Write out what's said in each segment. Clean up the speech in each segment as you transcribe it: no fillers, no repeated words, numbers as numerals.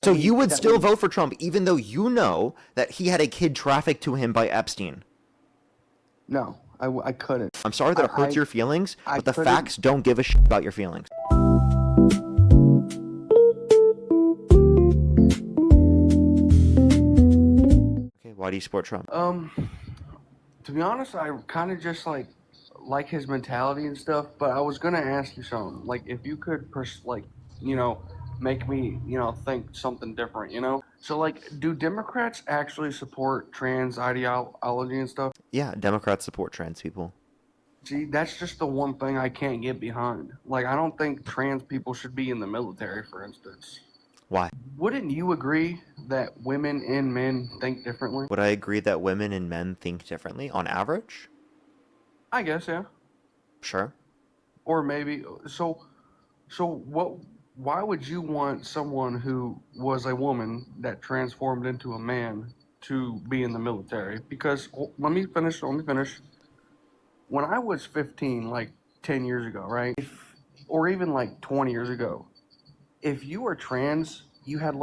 So you would still vote for Trump even though you know that he had a kid trafficked to him by Epstein? No, I couldn't. I'm sorry that it hurts your feelings, but the couldn't. facts don't give a shit about your feelings. Okay, why do you support Trump? To be honest, I kind of just like his mentality and stuff. But I was gonna ask you something. Like, if you could, make me, think something different. So, like, do Democrats actually support trans ideology and stuff? Yeah, Democrats support trans people. See, that's just the one thing I can't get behind. Like, I don't think trans people should be in the military, for instance. Why? Wouldn't you agree that women and men think differently? Would I agree that women and men think differently on average? I guess, yeah. Sure. Or maybe what? Why would you want someone who was a woman that transformed into a man to be in the military? Because let me finish. When I was 15, like 10 years ago, right? Or even like 20 years ago, if you were trans, you had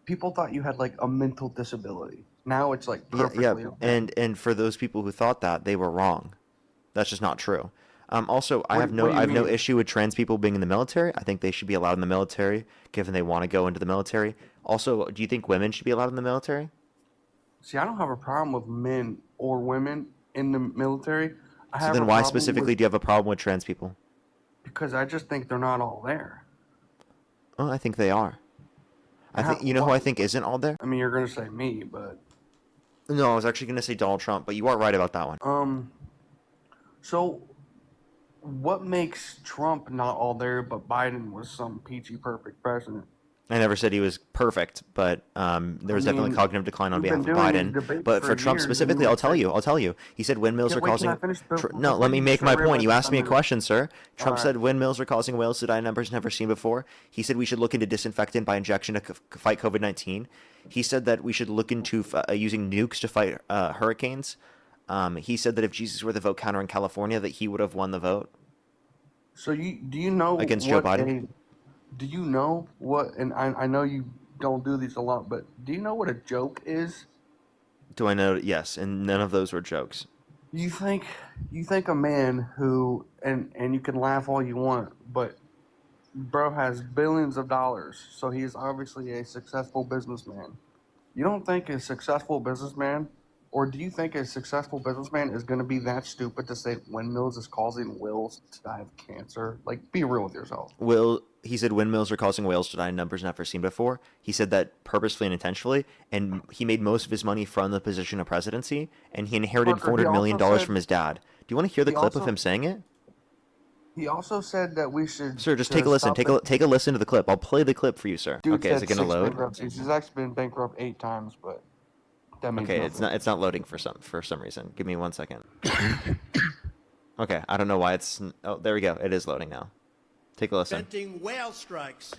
people thought you had like a mental disability. Now it's like perfectly okay. And for those people who thought that, they were wrong. That's just not true. Also, I What have do you no mean? issue with trans people being in the military. I think they should be allowed in the military, given they want to go into the military. Also, do you think women should be allowed in the military? See, I don't have a problem with men or women in the military. I So have a then why problem with specifically do you have a problem with trans people? because I just think they're not all there. Oh, I think they are. I How, think you know who what, I think isn't all there? I mean, you're gonna say me, but No, I was actually going to say Donald Trump, but you are right about that one. so what makes Trump not all there, but Biden was some peachy perfect president? I never said he was perfect, but there I was definitely mean, cognitive decline on you've behalf been of doing these Biden. debates But for for Trump years, and specifically, you say, I'll tell you. He said windmills are wait, can I causing. finish No, before let me you make my point. derail You it? asked me a question, sir. All Trump right. said windmills are causing whales to die in numbers never seen before. He said we should look into disinfectant by injection to fight COVID-19. He said that we should look into using nukes to fight hurricanes. He said that if Jesus were the vote counter in California, that he would have won the vote So do you know against Joe Biden. do you know what, and I know you don't do these a lot, but do you know what a joke is? Do I know? Yes, and none of those were jokes. You think a man who, and you can laugh all you want, but bro has billions of dollars, so he's obviously a successful businessman. You don't think a successful businessman, or do you think a successful businessman is going to be that stupid to say windmills is causing whales to die of cancer? Like, be real with yourself. He said windmills are causing whales to die in numbers never seen before. He said that purposefully and intentionally, and he made most of his money from the position of presidency, and he inherited Parker, he also $400 million said from his dad. Do you want to hear the he clip of also him saying it? he also said that we should Sir, just take a listen. stop the Take a listen to the clip. I'll play the clip for you, sir. dude Okay, is said it gonna six load? bankruptcies. He's actually been bankrupt 8 times, but that means Okay, nothing. it's not loading for some reason. Give me 1 second. Okay, I don't know why it's. Oh, there we go. It is loading now. Take a listen. Preventing whale strikes.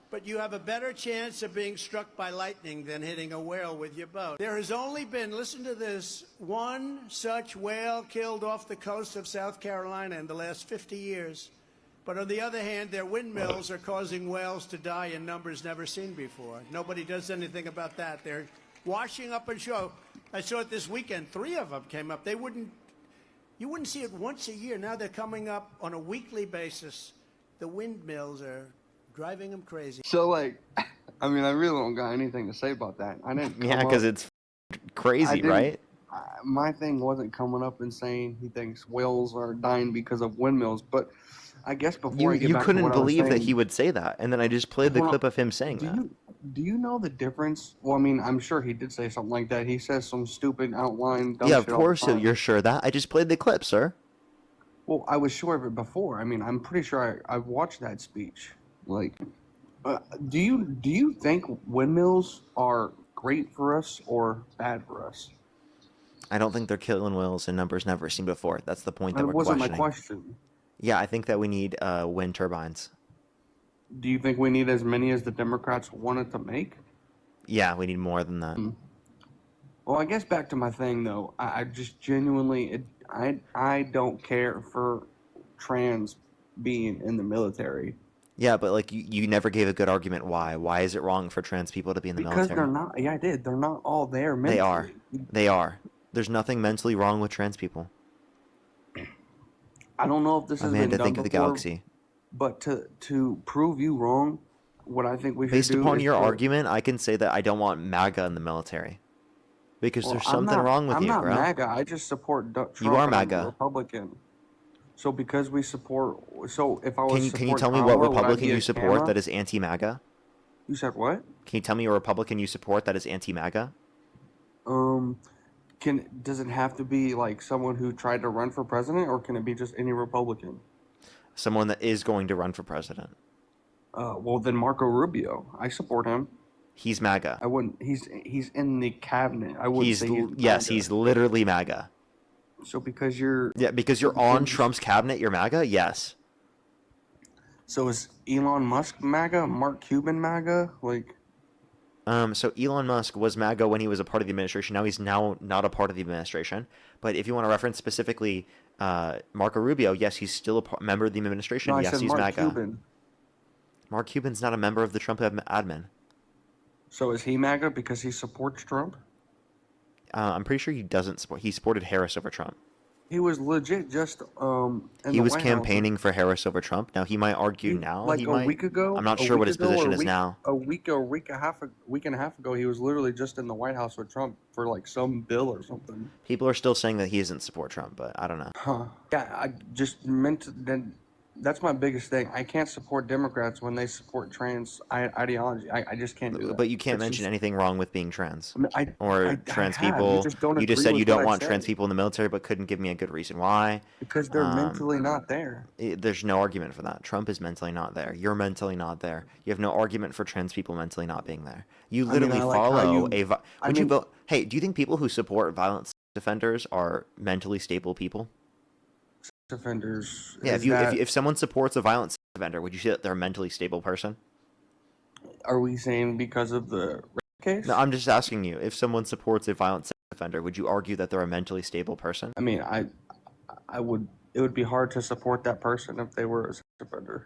But you have a better chance of being struck by lightning than hitting a whale with your boat. There has only been, listen to this, one such whale killed off the coast of South Carolina in the last 50 years. But on the other hand, their windmills are causing whales to die in numbers never seen before. Nobody does anything about that. They're washing up ashore. I saw it this weekend. 3 of them came up. You wouldn't see it once a year. Now they're coming up on a weekly basis. The windmills are driving them crazy. So, like, I mean, I really don't got anything to say about that. I didn't. Yeah, because it's crazy, right? My thing wasn't coming up and saying he thinks whales are dying because of windmills, but I guess before I get You back to couldn't what I was believe that saying, he would say that, and then I just played the hold on. clip of him saying that. Do you know the difference? Well, I mean, I'm sure he did say something like that. He says some stupid outline. Dumb Yeah, of shit all the course time. you're sure of that. I just played the clip, sir. Well, I was sure of it before. I mean, I'm pretty sure I've watched that speech. Like, do you think windmills are great for us or bad for us? I don't think they're killing whales in numbers never seen before. That's the point that That we're wasn't questioning. my question. Yeah, I think that we need wind turbines. Do you think we need as many as the Democrats wanted to make? Yeah, we need more than that. Well, I guess back to my thing though. I just genuinely, I don't care for trans being in the military. Yeah, but like you never gave a good argument why. Why is it wrong for trans people to be in the Because they're military? not. Yeah, I did. They're not all there They are. mentally. They are. There's nothing mentally wrong with trans people. I don't know if this has been Amanda, done think of the before, galaxy. but to prove you wrong, what I think we should Based do upon is your put. argument, I can say that I don't want MAGA in the military. Because Well, there's something wrong with I'm you, not bro. MAGA. I just support You Trump, are and I'm a MAGA. Republican. So because we support, so if I was Can you support tell me what Kamala, would I Republican be you a support Kama? that is anti-MAGA? You said what? Can you tell me a Republican you support that is anti-MAGA? Um, does it have to be like someone who tried to run for president, or can it be just any Republican? Someone that is going to run for president. Well then Marco Rubio. I support him. He's MAGA. I wouldn't. He's in the cabinet. I wouldn't say he's Yes, MAGA. he's literally MAGA. So because you're Yeah, because you're on Trump's cabinet, you're MAGA? Yes. So is Elon Musk MAGA? Mark Cuban MAGA? Like, So Elon Musk was MAGA when he was a part of the administration. Now he's not a part of the administration. But if you want to reference specifically Marco Rubio, yes, he's still a member of the administration. no, I Yes, said he's Mark MAGA. Cuban. Mark Cuban's not a member of the Trump admin. So is he MAGA because he supports Trump? I'm pretty sure he doesn't support. He supported Harris over Trump. He was legit just in He the was White campaigning for Harris over Trump. Now he might argue House. now. Like He a might. week ago. I'm not a sure what week his ago, or position a is week- now. A week and a half ago, he was literally just in the White House with Trump for like some bill or something. People are still saying that he doesn't support Trump, but I don't know. Huh. Yeah, I just meant to, then. That's my biggest thing. I can't support Democrats when they support trans ideology. I just can't do that. But you can't It's mention just- anything wrong with being trans I mean, I trans have. people. You just don't You just agree said with you don't what I want said. trans people in the military, but couldn't give me a good reason why. Because they're Um, mentally not there. There's no argument for that. Trump is mentally not there. You're mentally not there. You have no argument for trans people mentally not being there. You mean, literally I like how follow you- Would you vote? Hey, do you think people who support violent sex offenders are mentally stable people? Offenders. Yeah, is that- if someone supports a violent sex offender, would you say that they're a mentally stable person? are we saying because of the rape case? No, I'm just asking you. If someone supports a violent sex offender, would you argue that they're a mentally stable person? I mean, I would. It would be hard to support that person if they were a sex offender.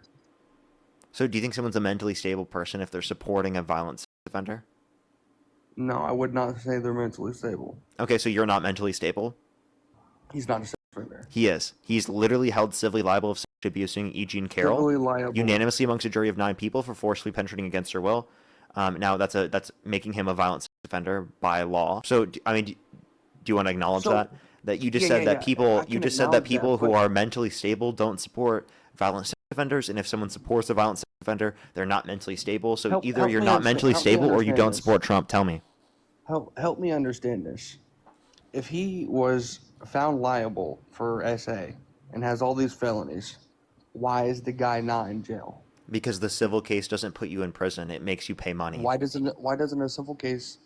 So do you think someone's a mentally stable person if they're supporting a violent sex offender? No, I would not say they're mentally stable. Okay, so you're not mentally stable? He's not a sex offender. He is. He's literally held civilly liable of sexually abusing E. Jean Carroll Totally liable. unanimously amongst a jury of 9 people for forcibly penetrating against her will. Now that's making him a violent sex offender by law. So do you want to acknowledge So- that you just Yeah, said yeah, that yeah. people I you can just said that acknowledge people that, who but- are mentally stable don't support violent sex offenders, and if someone supports a violent sex offender, they're not mentally stable. So Help- either help you're me not understand- mentally help me stable or you understand don't this. support Trump. Tell me. Help me understand this. If he was found liable for SA and has all these felonies, why is the guy not in jail? Because the civil case doesn't put you in prison, it makes you pay money. Why doesn't a civil case,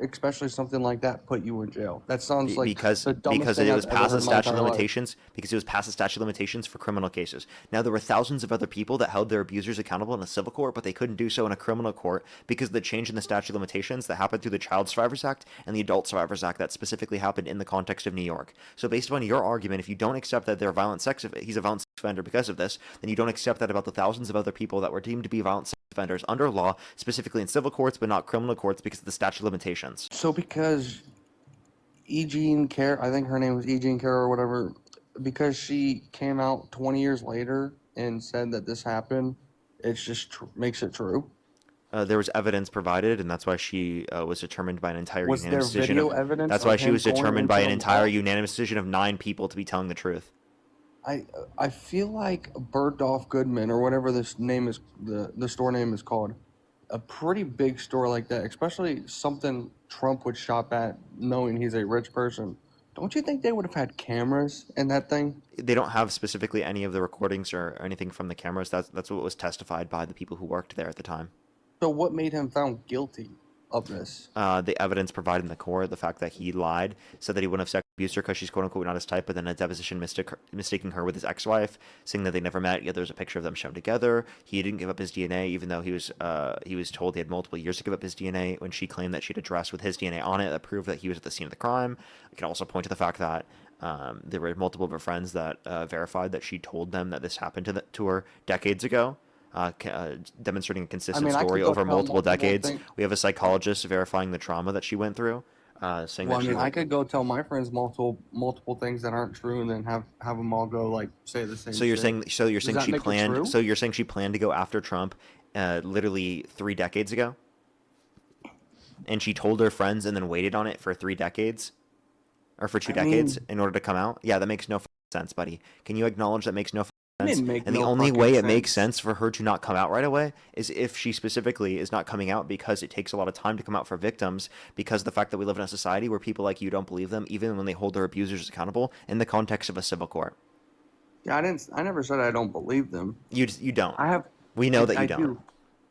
especially something like that, put you in jail? That sounds like because the dumbest because thing it was I've ever past the heard in my statute of entire life. limitations because it was past the statute of limitations for criminal cases. Now there were thousands of other people that held their abusers accountable in a civil court, but they couldn't do so in a criminal court because of the change in the statute of limitations that happened through the Child Survivors Act and the Adult Survivors Act that specifically happened in the context of New York. So based upon your argument, if you don't accept that he's a violent sex offender because of this, then you don't accept that about the thousands of other people that were deemed to be violent sex offenders under law, specifically in civil courts but not criminal courts because of the statute of limitations. So because I think her name was E. Jean Carroll or whatever, because she came out 20 years later and said that this happened, it's just makes it true. There was evidence provided, and that's why she was determined by an entire Was there unanimous decision. video evidence That's of why she him was going determined by into an a entire mall? unanimous decision of 9 people to be telling the truth. I feel like Bergdorf Goodman or whatever this name is, the store name is called, a pretty big store like that, especially something Trump would shop at, knowing he's a rich person. Don't you think they would have had cameras in that thing? They don't have specifically any of the recordings or anything from the cameras. That's what was testified by the people who worked there at the time. So what made him found guilty of this? The evidence provided in the court, the fact that he lied, said that he wouldn't have sex abused her because she's quote unquote not his type, but then a deposition mistaking her with his ex-wife, saying that they never met. Yet there was a picture of them shown together. He didn't give up his DNA, even though he was told he had multiple years to give up his DNA. When she claimed that she had a dress with his DNA on it, that proved that he was at the scene of the crime. I can also point to the fact that there were multiple of her friends that verified that she told them that this happened to her decades ago. demonstrating a I consistent mean, I story could go over tell multiple multiple decades. things. We have a psychologist verifying the trauma that she went through, saying Well, that I she mean, I like. could go tell my friends multiple things that aren't true, and then have them all go like say the same So you're shit. saying Does that she make it planned true? so you're saying she planned to go after Trump, literally 3 decades ago, and she told her friends and then waited on it for 3 decades or for two I decades mean, in order to come out? Yeah, that makes no sense, buddy. Can you acknowledge that makes no it sense? didn't make And the no only fucking way it makes sense. sense for her to not come out right away is if she specifically is not coming out because it takes a lot of time to come out for victims, because of the fact that we live in a society where people like you don't believe them even when they hold their abusers accountable in the context of a civil court. Yeah, I didn't. I never said I don't believe them. You don't. I have. We know that I you don't. do.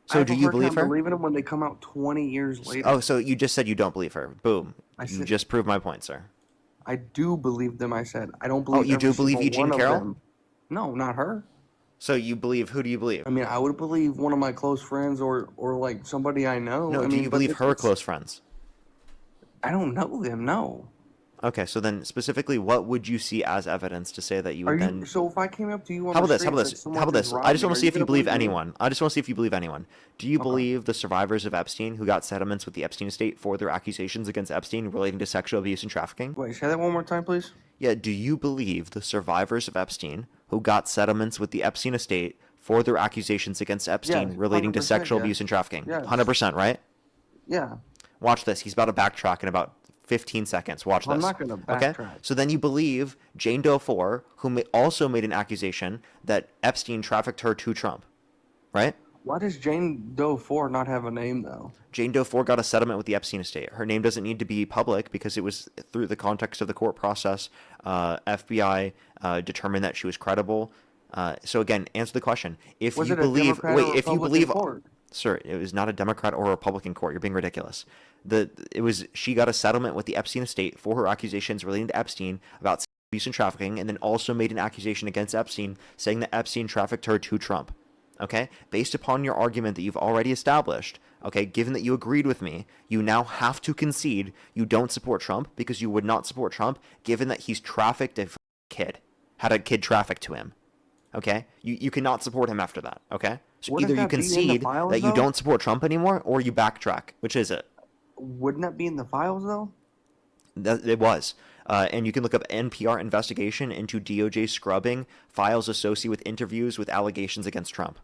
I So have do a you hard believe time her? believing them when they come out 20 years Oh, later. so you just said you don't believe her. Boom. I You said just proved my point, sir. I do believe them. I said I don't Oh, believe you every do believe single Eugene one of Carroll? them. No, not her. So you believe, who do you believe? I mean, I would believe one of my close friends or like somebody I know. No, I do mean, you but believe her it's close friends? I don't know them. No. Okay, so then specifically, what would you see as evidence to say that you Are would you? then? So if I came up to you on How the about this? How street about and said this? How someone about just this? I robbed just me, want are to see you if you gonna believe believe me? anyone. I just want to see if you believe anyone. Do you Okay. believe the survivors of Epstein who got settlements with the Epstein estate for their accusations against Epstein relating to sexual abuse and trafficking? Wait, say that one more time, please. Yeah, do you believe the survivors of Epstein who got settlements with the Epstein estate for their accusations against Yes, Epstein relating to 100%. sexual abuse Yes. and trafficking? Yes. 100%, right? Yeah. Watch this. He's about to backtrack in about 15 seconds. Watch I'm this. not gonna Okay? backtrack. So then you believe Jane Doe 4, who also made an accusation that Epstein trafficked her to Trump, right? Why does Jane Doe 4 not have a name though? Jane Doe 4 got a settlement with the Epstein estate. Her name doesn't need to be public because it was through the context of the court process. FBI determined that she was credible. So again, answer the question. If Was you it a believe, Democrat wait, or if you Republican believe, court? sir, it was not a Democrat or a Republican court. You're being ridiculous. She got a settlement with the Epstein estate for her accusations relating to Epstein about sexual abuse and trafficking, and then also made an accusation against Epstein saying that Epstein trafficked her to Trump. Okay, based upon your argument that you've already established, okay, given that you agreed with me, you now have to concede you don't support Trump because you would not support Trump given that he's trafficked a kid, had a kid trafficked to him. Okay, you cannot support him after that. Okay, so Wouldn't either you that be in the concede files that you though? don't support Trump anymore, or you backtrack. Which is it? Wouldn't that be in the files though? It was. And you can look up NPR investigation into DOJ scrubbing files associated with interviews with allegations against Trump.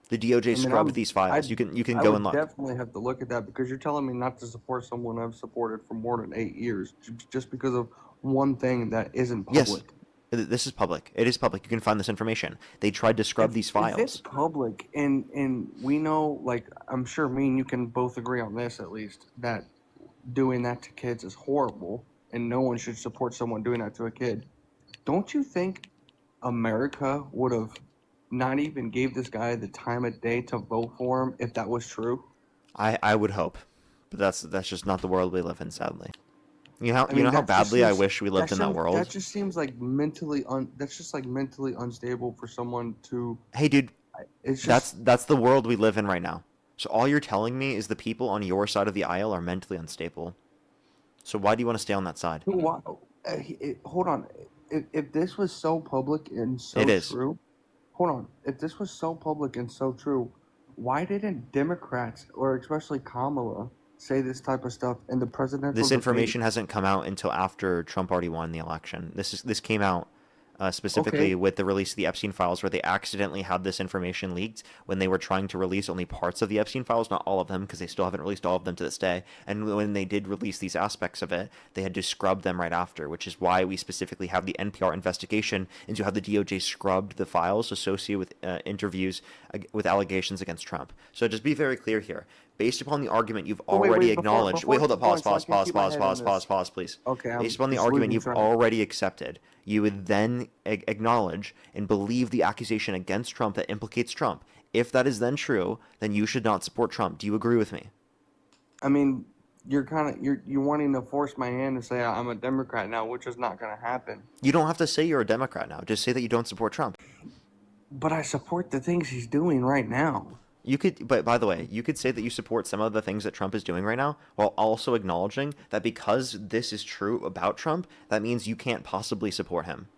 The DOJ I mean, scrubbed these files. You can I go would and look. definitely have to look at that because you're telling me not to support someone I've supported for more than 8 years just because of one thing that isn't Yes, public. this is public. It is public. You can find this information. They tried to scrub these If it's files. public and we know, like, I'm sure me and you can both agree on this at least, that doing that to kids is horrible and no one should support someone doing that to a kid. Don't you think America would have not even gave this guy the time of day to vote for him if that was true? I would hope, but that's just not the world we live in, sadly. I You mean, know how that just badly I seems wish we lived in that world. that just seems like that's just like mentally unstable for someone to. Hey, dude, It's just that's the world we live in right now. So all you're telling me is the people on your side of the aisle are mentally unstable. So why do you want to stay on that side? why, hold on. If this was so public and so It is. true, hold on. If this was so public and so true, why didn't Democrats or especially Kamala say this type of stuff in the presidential This debate? information hasn't come out until after Trump already won the election. This came out specifically Okay. with the release of the Epstein files, where they accidentally had this information leaked when they were trying to release only parts of the Epstein files, not all of them, because they still haven't released all of them to this day. And when they did release these aspects of it, they had to scrub them right after, which is why we specifically have the NPR investigation into how the DOJ scrubbed the files associated with interviews with allegations against Trump. So just be very clear here. Based upon the argument you've Oh, wait, already wait, acknowledged. before Wait, hold you up, keep going, pause, so I pause, can pause, keep my pause, head pause, on pause, this. pause, please. Okay, I'm Based upon the just argument losing you've track. already accepted, you would then acknowledge and believe the accusation against Trump that implicates Trump. If that is then true, then you should not support Trump. Do you agree with me? I mean, you're wanting to force my hand and say I'm a Democrat now, which is not going to happen. You don't have to say you're a Democrat now. Just say that you don't support Trump. But I support the things he's doing right now. You could, but by the way, you could say that you support some of the things that Trump is doing right now, while also acknowledging that because this is true about Trump, that means you can't possibly support him.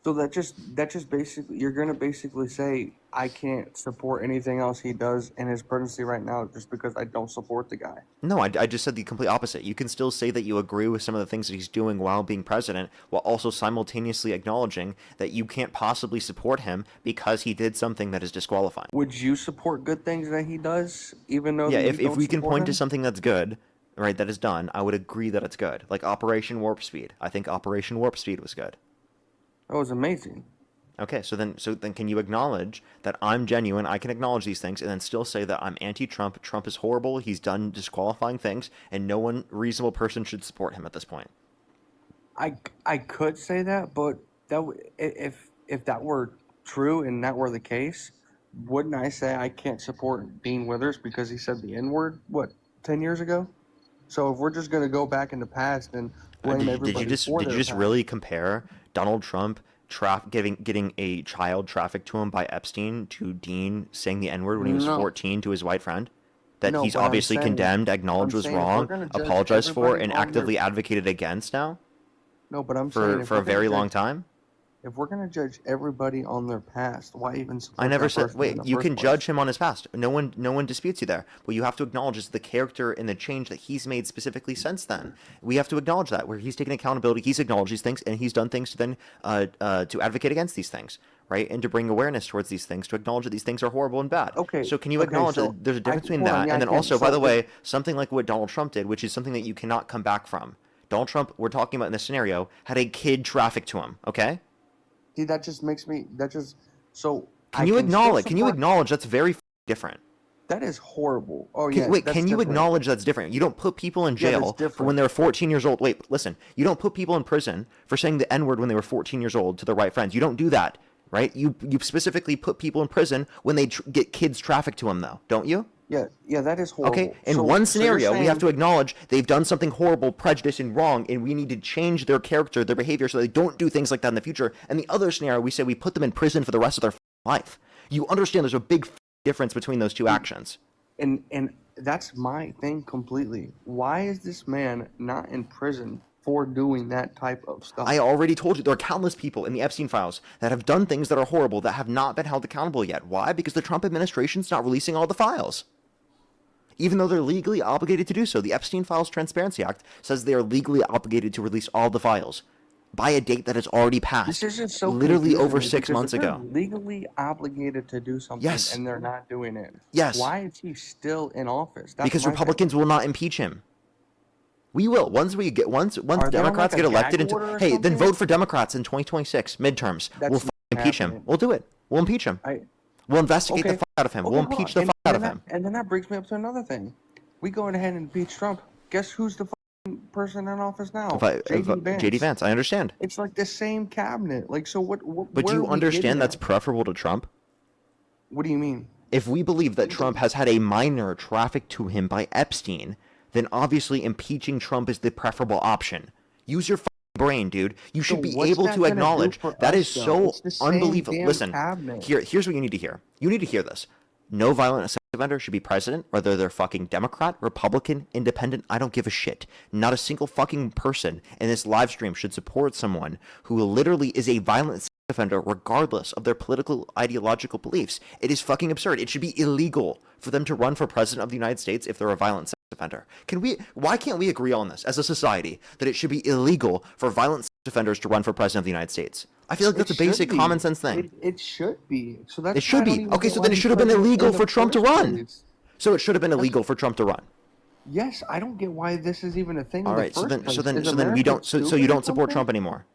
So that just basically you're gonna basically say I can't support anything else he does in his presidency right now just because I don't support the guy. No, I just said the complete opposite. You can still say that you agree with some of the things that he's doing while being president, while also simultaneously acknowledging that you can't possibly support him because he did something that is disqualifying. Would you support good things that he does, even though Yeah, that you if don't we can support point to him? something that's good, right, that is done, I would agree that it's good. Like Operation Warp Speed. I think Operation Warp Speed was good. That was amazing. Okay, so then can you acknowledge that I'm genuine, I can acknowledge these things, and then still say that I'm anti-Trump, Trump is horrible, he's done disqualifying things, and no one reasonable person should support him at this point? I could say that, but if that were true and that were the case, wouldn't I say I can't support Dean Withers because he said the N word? What, 10 years ago? So if we're just gonna go back in the past and blame everybody for Did you their just past, really compare Donald Trump getting a child trafficked to him by Epstein to Dean saying the N-word when he was no, 14 to his white friend? That no. he's But I'm obviously saying, condemned, acknowledged I'm was saying if we're wrong, gonna judge apologized for, everybody and on their actively advocated against now no, but I'm saying if for a we're gonna very long judge time? if we're gonna judge everybody on their past, why even I support never that said. person in Wait, the you first can place? judge him on his past. No one disputes you there. What you have to acknowledge is the character and the change that he's made specifically since then. We have to acknowledge that, where he's taken accountability, he's acknowledged these things, and he's done things to then to advocate against these things, right, and to bring awareness towards these things, to acknowledge that these things are horrible and bad. Okay, So can you okay, acknowledge so that there's a difference between hold on, that yeah, and I then can. also, by So the way, something like what Donald Trump did, which is something that you cannot come back from. Donald Trump, we're talking about in this scenario, had a kid trafficked to him. Okay. see, that just makes me so Can I you can still acknowledge? Can you support. acknowledge that's very different? That is horrible. Oh yeah, Wait, that's can you different. acknowledge that's different? You don't put people in Yeah, that's jail for when different. they're 14 years old. Wait, listen. You don't put people in prison for saying the N-word when they were 14 years old to their right friends. You don't do that, right? You specifically put people in prison when they get kids trafficked to them, though, don't you? Yeah, yeah, that is horrible. Okay, in So, one so you're scenario, we have to saying, acknowledge they've done something horrible, prejudiced, and wrong, and we need to change their character, their behavior, so they don't do things like that in the future. And the other scenario, we say we put them in prison for the rest of their life. You understand there's a big difference between those two actions. and that's my thing completely. Why is this man not in prison for doing that type of stuff? I already told you there are countless people in the Epstein files that have done things that are horrible that have not been held accountable yet. Why? Because the Trump administration's not releasing all the files. Even though they're legally obligated to do so. The Epstein Files Transparency Act says they are legally obligated to release all the files by a date that has already passed. This is just so literally confusing over to me 6 because months if they're ago. legally obligated to do something Yes. and they're not doing it. Yes. Why is he still in office? That's Because my thing. Republicans will not impeach him. We will. Once Are they on, Democrats like, get a elected gag into, order or hey, then something? vote for Democrats in 2026 midterms. That's We'll not impeach him. happening. We'll do it. We'll impeach him. We'll investigate the Okay. fuck out of him. Okay, We'll hold impeach on. the fuck out of then him. and then that brings me up to another thing. We going ahead and impeach Trump. Guess who's the person in office now? JD Vance, I understand. It's like the same cabinet. Like, so what But where do are you we getting understand that's at? preferable to Trump? What do you mean? If we believe that Trump has had a minor trafficked to him by Epstein, then obviously impeaching Trump is the preferable option. Use your brain, dude. You should So be what's able that to gonna acknowledge do for that us, is though? so It's the same unbelievable. damn Listen, cabinet. here's what you need to hear. You need to hear this. No violent sex offender should be president, whether they're fucking Democrat, Republican, Independent. I don't give a shit. Not a single fucking person in this live stream should support someone who literally is a violent sex offender, regardless of their political ideological beliefs. It is fucking absurd. It should be illegal for them to run for president of the United States if they're a violent sex offender. Why can't we agree on this as a society that it should be illegal for violent sex offenders to run for president of the United States? I feel like that's a basic common sense thing. It should be. So that's It should be. Okay, so then it should have been illegal for Trump to run. So it should have been illegal for Trump to run. Yes, I don't get why this is even a thing All in the right, first place. Is so then you America don't so stupid you or don't support something? Trump anymore.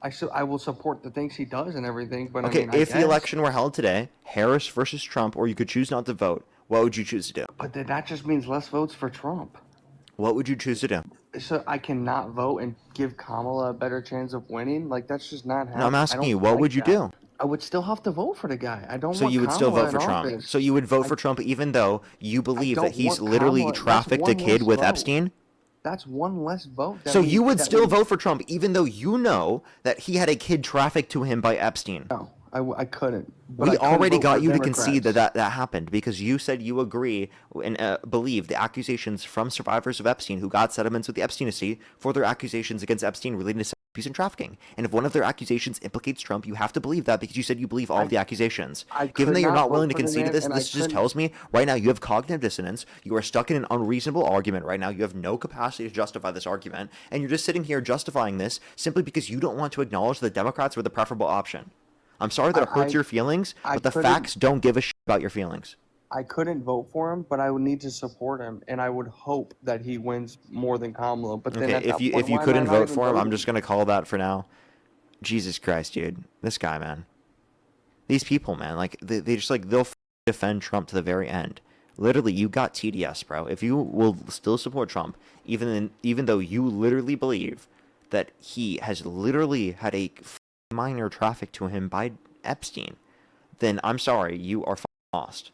I will support the things he does and everything, but Okay, I mean, I if the guess. election were held today, Harris versus Trump, or you could choose not to vote, what would you choose to do? But then that just means less votes for Trump. What would you choose to do? So I cannot vote and give Kamala a better chance of winning? Like, that's just not happening. No, I'm asking you, what would you do? I would still have to vote for the guy. I don't So want you would still Kamala vote for in Trump. office. So you would vote for Trump even though you believe don't that he's want literally Kamala. That's trafficked a one kid less with vote. Epstein? That's one less vote. So you would still vote for Trump even though you know that he had a kid trafficked to him by Epstein? No, I couldn't. But We I couldn't already vote got for you to concede Democrats. that happened because you said you agree and believe the accusations from survivors of Epstein who got settlements with the Epstein estate for their accusations against Epstein relating to abuse and trafficking. And if one of their accusations implicates Trump, you have to believe that because you said you believe all of the accusations. Given that you're not willing to concede to this, this just tells me right now you have cognitive dissonance. You are stuck in an unreasonable argument right now. You have no capacity to justify this argument. And you're just sitting here justifying this simply because you don't want to acknowledge that Democrats were the preferable option. I'm sorry that it hurts your feelings, but the facts don't give a shit about your feelings. I couldn't vote for him, but I would need to support him, and I would hope that he wins more than Kamala. But then Okay, if you couldn't vote for him, I'm just gonna call that for now. Jesus Christ, dude, this guy, man, these people, man, like they just like they'll defend Trump to the very end. Literally, you got TDS, bro. If you will still support Trump, even though you literally believe that he has literally had a minor traffic to him by Epstein, then I'm sorry, you are lost.